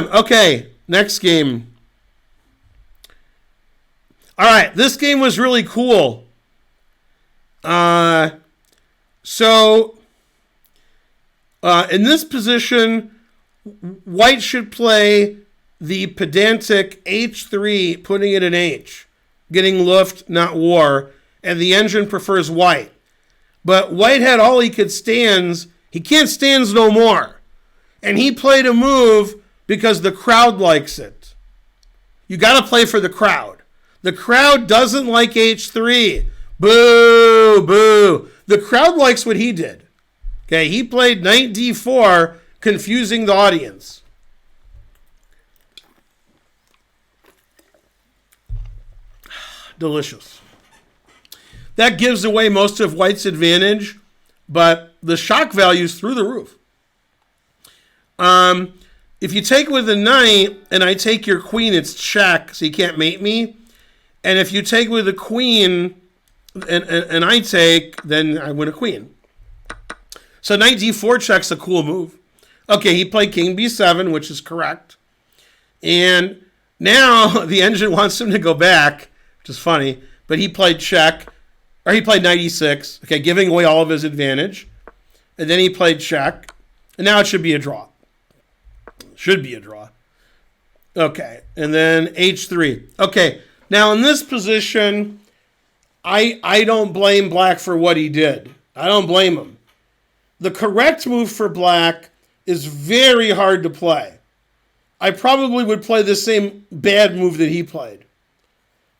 Okay, next game. All right, this game was really cool. In this position, white should play the pedantic h3, putting it in H, getting Luft, not war, and the engine prefers white. But white had all he could stands. He can't stands no more. And he played a move because the crowd likes it. You got to play for the crowd. The crowd doesn't like h3. Boo, boo. The crowd likes what he did. Okay, he played knight d4, confusing the audience. Delicious. That gives away most of white's advantage, but the shock value's through the roof. If you take with a knight and I take your queen, it's check, so you can't mate me. And if you take with a queen and I take, then I win a queen. So knight d4 check's a cool move. Okay, he played king b7, which is correct. And now the engine wants him to go back, which is funny, but he played check, or he played knight e6, okay, giving away all of his advantage. And then he played check, and now it should be a draw. Should be a draw. Okay, and then h3. Okay, now in this position, I don't blame black for what he did. I don't blame him. The correct move for black is very hard to play. I probably would play the same bad move that he played.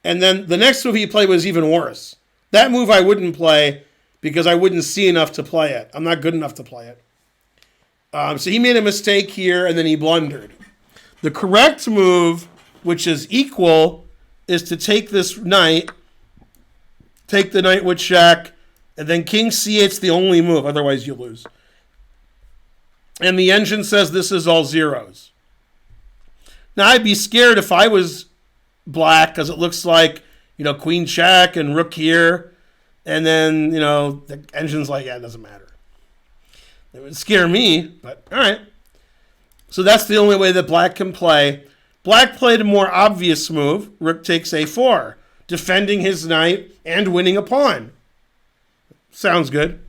And then the next move he played was even worse. That move I wouldn't play because I wouldn't see enough to play it. I'm not good enough to play it. So he made a mistake here, and then he blundered. The correct move, which is equal, is to take this knight, take the knight with check, and then king c8's the only move. Otherwise, you lose. And the engine says this is all zeros. Now, I'd be scared if I was black, because it looks like, queen check and rook here. And then, the engine's like, yeah, it doesn't matter. It would scare me, but all right. So that's the only way that black can play. Black played a more obvious move. Rook takes a4, defending his knight and winning a pawn. Sounds good.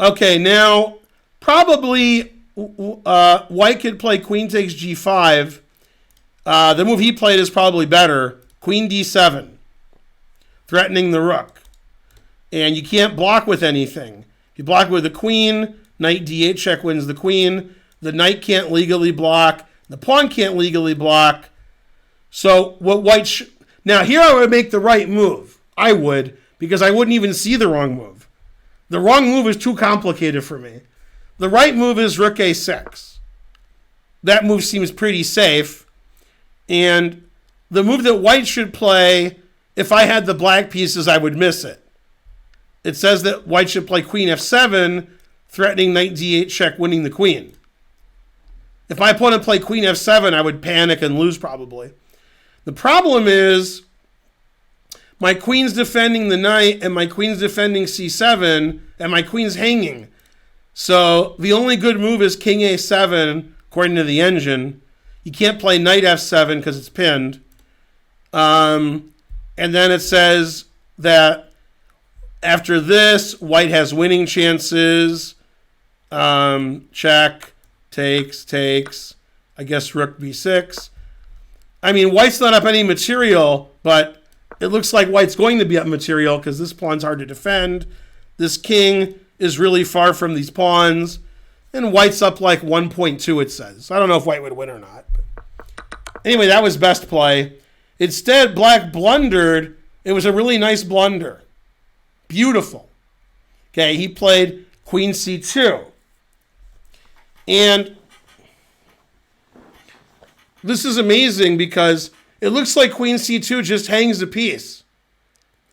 Okay, now probably white could play queen takes g5. The move he played is probably better. Queen d7, threatening the rook. And you can't block with anything. If you block with the queen, knight d8 check wins the queen. The knight can't legally block. The pawn can't legally block. So what white... Now here I would make the right move. I would, because I wouldn't even see the wrong move. The wrong move is too complicated for me. The right move is rook a6. That move seems pretty safe. And the move that white should play, if I had the black pieces, I would miss it. It says that white should play queen f7, threatening knight d8 check, winning the queen. If my opponent played queen f7, I would panic and lose probably. The problem is my queen's defending the knight, and my queen's defending c7, and my queen's hanging. So the only good move is king a7, according to the engine. You can't play knight f7 because it's pinned. And then it says that after this, white has winning chances. Check, takes. I guess rook b6. I mean, white's not up any material, but it looks like white's going to be up material because this pawn's hard to defend. This king is really far from these pawns. And white's up like 1.2, it says. I don't know if white would win or not. Anyway, that was best play. Instead, black blundered. It was a really nice blunder. Beautiful. Okay, he played queen c2. And this is amazing because it looks like queen c2 just hangs a piece.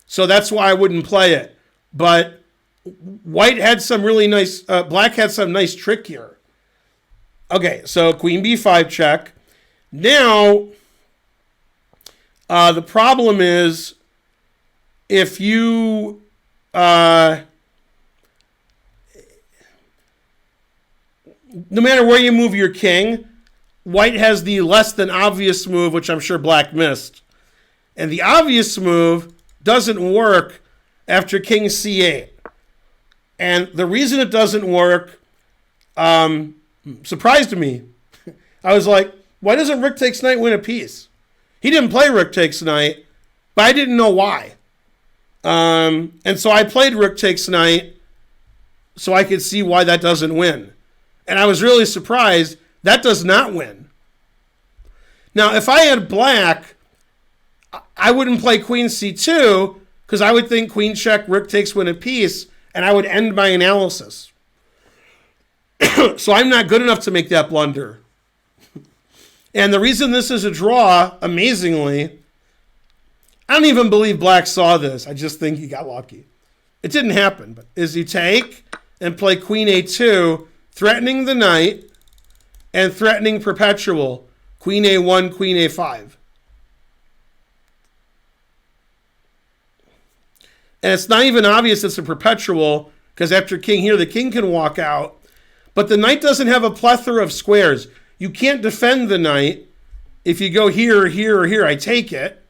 So that's why I wouldn't play it. But white had some really nice, black had some nice trick here. Okay, so queen b5 check. Now, the problem is if you, no matter where you move your king, white has the less than obvious move, which I'm sure black missed. And the obvious move doesn't work after king c8. And the reason it doesn't work surprised me. I was like, why doesn't rook takes knight win a piece? He didn't play rook takes knight, but I didn't know why. And so I played rook takes knight so I could see why that doesn't win. And I was really surprised that does not win. Now, if I had black, I wouldn't play queen c2 because I would think queen check, rook takes win a piece, and I would end my analysis. So I'm not good enough to make that blunder. And the reason this is a draw, amazingly, I don't even believe black saw this. I just think he got lucky. It didn't happen, but is you take and play queen a2, threatening the knight and threatening perpetual, queen a1, queen a5. And it's not even obvious it's a perpetual because after king here, the king can walk out. But the knight doesn't have a plethora of squares. You can't defend the knight. If you go here, here, or here, I take it.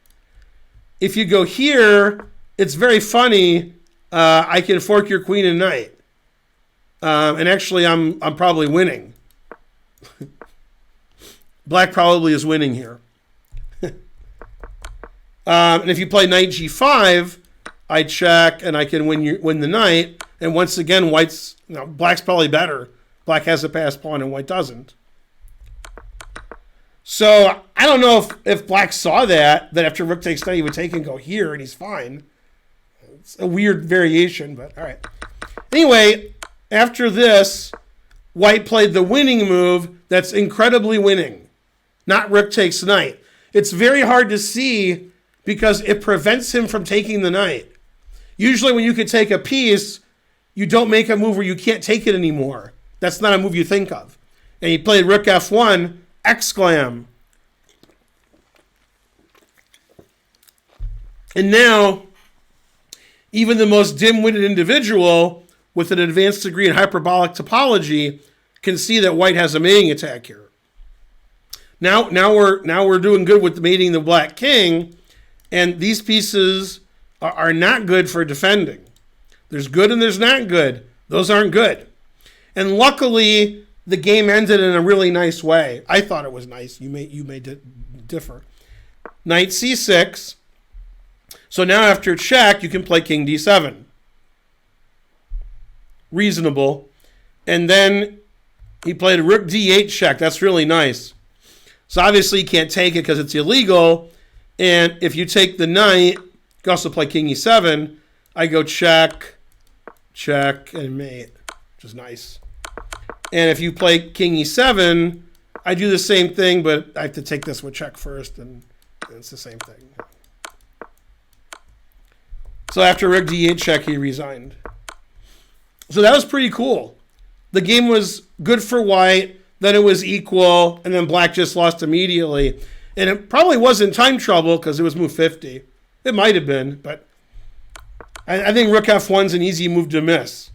If you go here, it's very funny. I can fork your queen and knight. And actually, I'm probably winning. Black probably is winning here. And if you play knight g5, I check and I can win the knight. And once again, black's probably better. Black has a passed pawn and white doesn't. So I don't know if black saw that after rook takes knight, he would take and go here and he's fine. It's a weird variation, but all right. Anyway, after this, white played the winning move that's incredibly winning. Not rook takes knight. It's very hard to see because it prevents him from taking the knight. Usually when you could take a piece, you don't make a move where you can't take it anymore. That's not a move you think of. And he played rook f1, exclam. And now, even the most dim-witted individual with an advanced degree in hyperbolic topology can see that white has a mating attack here. Now we're doing good with mating the black king, and these pieces are not good for defending. There's good and there's not good. Those aren't good. And luckily, the game ended in a really nice way. I thought it was nice. You may differ. Knight c6. So now after check, you can play king d7. Reasonable. And then he played rook d8 check. That's really nice. So obviously you can't take it because it's illegal. And if you take the knight, you can also play king e7. I go check, check, and mate, which is nice. And if you play king e7, I do the same thing, but I have to take this with check first, and it's the same thing. So after rook d8 check, he resigned. So that was pretty cool. The game was good for white, then it was equal, and then black just lost immediately. And it probably wasn't time trouble because it was move 50. It might have been, but I think rook f1 is an easy move to miss.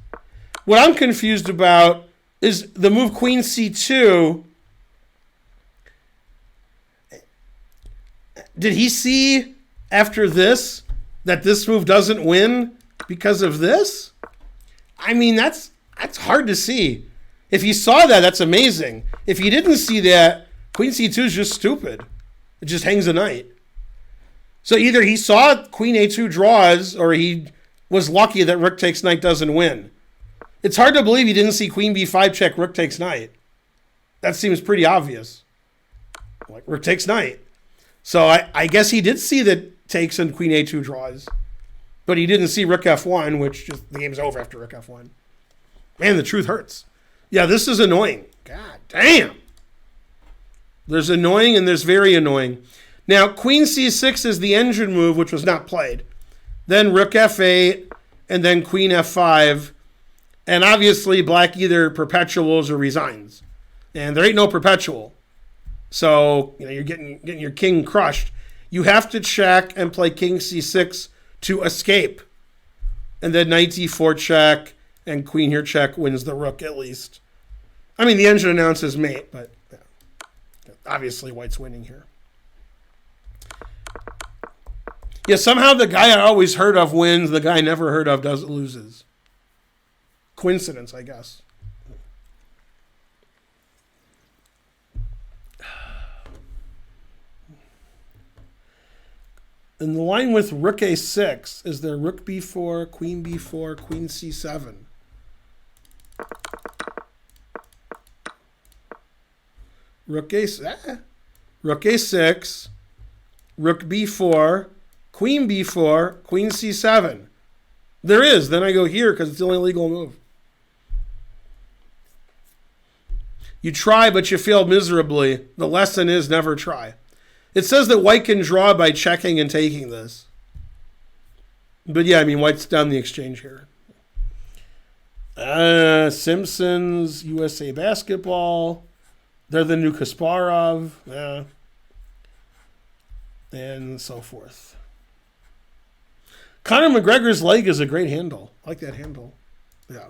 What I'm confused about is the move queen c2. Did he see after this that this move doesn't win because of this? I mean, that's hard to see. If he saw that, that's amazing. If he didn't see that, queen c2 is just stupid. It just hangs a knight. So either he saw queen a2 draws, or he was lucky that rook takes knight doesn't win. It's hard to believe he didn't see queen b5 check, rook takes knight. That seems pretty obvious. Like rook takes knight. So I guess he did see that takes and queen a2 draws. But he didn't see rook f1, which just the game's over after rook f1. Man, the truth hurts. Yeah, this is annoying. God damn. There's annoying and there's very annoying. Now, queen c6 is the engine move, which was not played. Then rook f8, and then queen f5. And obviously, black either perpetuals or resigns. And there ain't no perpetual. So, you're getting your king crushed. You have to check and play king c6 to escape. And then knight d4 check, and queen here check wins the rook at least. I mean, the engine announces mate, but yeah. obviously white's winning here. Yeah, somehow the guy I always heard of wins, the guy I never heard of loses. Coincidence, I guess. In the line with rook a6, is there rook b4, queen b4, queen c7? Rook a6, rook b4, queen b4, queen c7. There is. Then I go here because it's the only legal move. You try, but you fail miserably. The lesson is never try. It says that white can draw by checking and taking this. But yeah, I mean, white's down the exchange here. Simpsons, USA Basketball. They're the new Kasparov. Yeah. And so forth. Conor McGregor's leg is a great handle. I like that handle. Yeah.